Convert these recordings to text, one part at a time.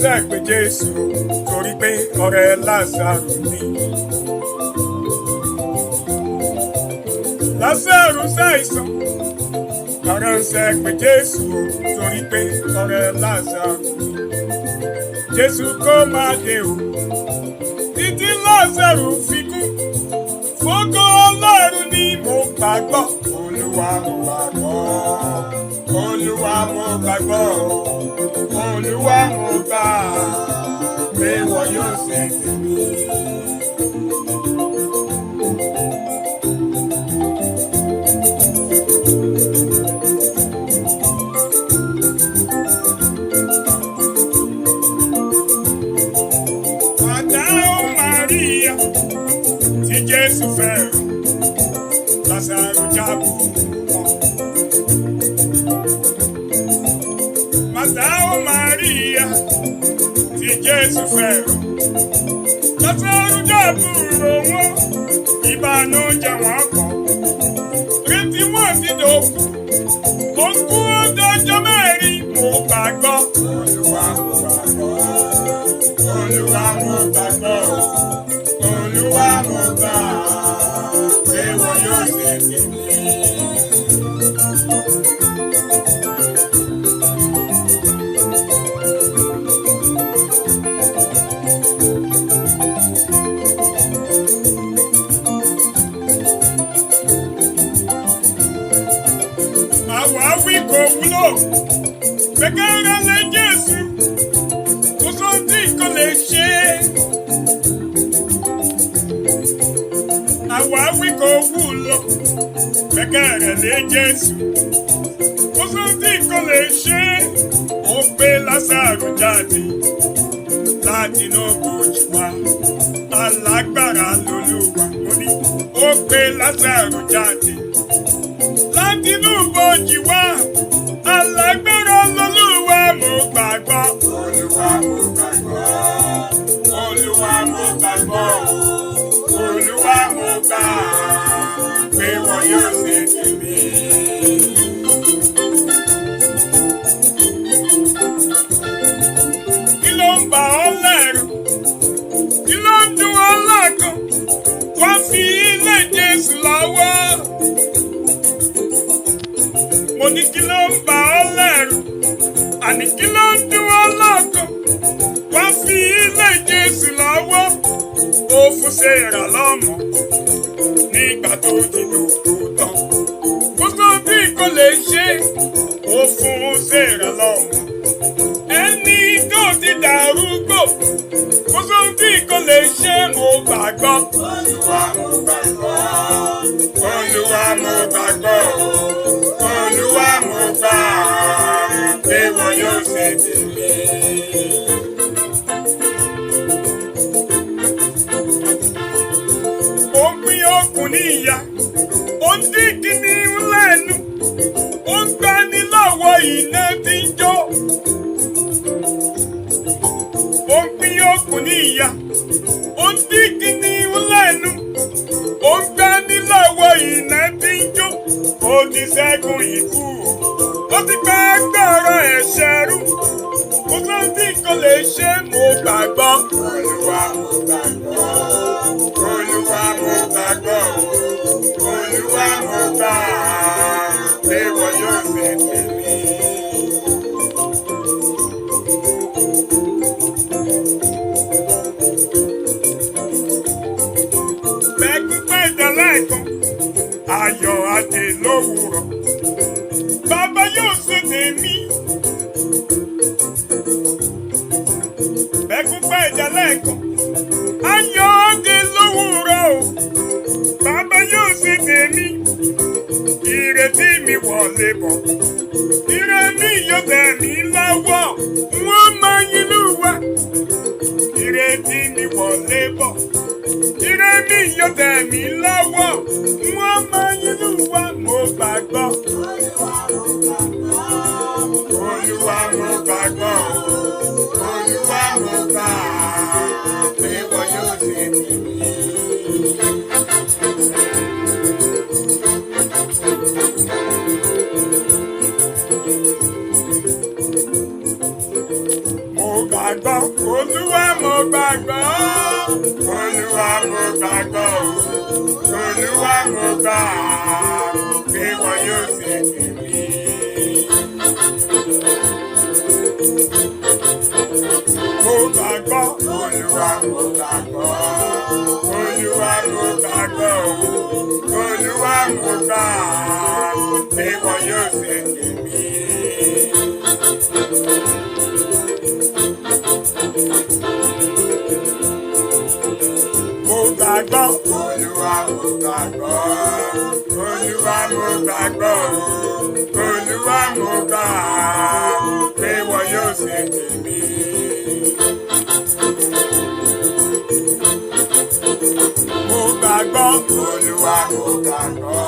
ránṣẹ́ pé Jésù torí pé ọ̀rẹ́ Lásárù ni. Lásárù ṣàìsàn, ránṣẹ́ pé Jésù torí pé ọ̀rẹ́ Lásárù ni. Jésù kó máa dé o, títí Lásárù fi kú. Fógo Ọlọ́run ni mo gbàgbọ́, Olúwa mo gbàgbọ́, Olúwa mo gbàgbọ́, Olúwa mo gbà pé wọ́n yóò ṣe tèmi. Jésù fẹ́ràn, Lásárù jábù wọn. Màtá ó Màríà tí Jésù fẹ́ràn, Lásárù jábù wọn. Ìbànújẹ́ wọn pọ̀, retí wọn ti dòkú. Ó kú ọjọ́ mẹ́rin, mo gbàgbọ́. Olúwa mo gbàgbọ́, Olúwa mo gbàgbọ́. Olúwa mo gbà pé wọ́n yóò ṣe tèmi. Àwáwí kò wúlò, gbẹ̀gẹ́rẹ́ lé Jésù, kò sóhun tí kò lè ṣe. Àwáwí kò wúlò, gbẹ́kẹ̀rẹ̀ lé Jésù, kò sóhun tí kò lè ṣe. Ó gbé Lásárù jáde láti inú ibojì wá, alágbára lolúwa. Mo ní ó gbé Lásárù jáde láti inú ibojì wá, alágbára lolúwa. Mo gbàgbọ́, Olúwa mo gbàgbọ́, Olúwa mo gbàgbọ́. Olúwa mo gbà pé wọ́n yóò ṣe tèmi. Kí ló ń bà ọ́ lẹ́rù? Kí ló ń dùn ọ́ lọ́kàn? Wọ́n fi ilé Jésù lọ́wọ́. Mo ní kí ló ń bà ọ́ lẹ́rù? Àní kí ló ń dùn ọ́ lọ́kàn? Wọ́n fi ilé Jésù lọ́wọ́. Ó fún Séèrà lọ́mọ nígbà tó ti dòkú tán. Kò sóhun tí kò lè ṣe. Ó fún Séèrà lọ́mọ ẹni tó ti dàrúgbò. Kò sóhun tí kò lè ṣe. Mo gbàgbọ́, Olúwa mo gbàgbọ́, Olúwa mo gbàgbọ́, Olúwa mo gbà pé wọ́n yóò ṣe tèmi. Ó ń pín okùn ní ìyà, ó ń dín kìnnìún lẹ́nu, ó ń gbani lọ́wọ́ iná tí ń jó. Ó ń pín okùn ní ìyà, ó ń dín kìnnìún lẹ́nu, ó ń gbani lọ́wọ́ iná tí ń jó. Ó ti ṣẹ́gun ikú, ó ti gbá agbára ẹ̀ṣẹ̀ rú. Kò sóhun tí kò lè ṣe. Mo gbàgbọ́, Olúwa mo gbàgbọ́, Olúwa mo gbàgbọ́, Olúwa mo gbà pé wọ́n yóò ṣe tèmi. Pẹ́kúpẹ́ ìdálẹ́kan, ayọ̀ àti lówùrọ̀, bàbá yóò ṣe tèmi. Pẹ́kúpẹ́ ìdálẹ́kan, ayọ̀ àti lówùrọ̀, bàbá yóò ṣe tèmi. Ìrètí mi wọlé bọ̀, ìrètí yóò tẹ̀ mí lọ́wọ́, wọ́n máa yín lúwa. Ìrètí mi wọlé bọ̀, ìrètí yóò tẹ̀ mí lọ́wọ́, wọ́n máa yín lúwa. Mo gbàgbọ́, Olúwa mo gbàgbọ́, Olúwa mo gbà pé wọ́n yóò ṣe tèmi. Mo gbàgbọ́, gbàgbọ́ o, Olúwa mo gbà pé wọn yóò ṣe tèmi. Mo gbàgbọ́, Olúwa mo gbàgbọ́, Olúwa mo gbàgbọ́ o, Olúwa mo gbà pé wọn yóò ṣe tèmi. Mo gbàgbọ́, Olúwa mo gbàgbọ́, Olúwa mo gbàgbọ́ o, Olúwa mo gbà pé wọn yóò ṣe tèmi. Mo gbàgbọ́, Olúwa mo gbàgbọ́,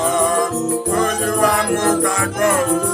Olúwa mo gbàgbọ́ o.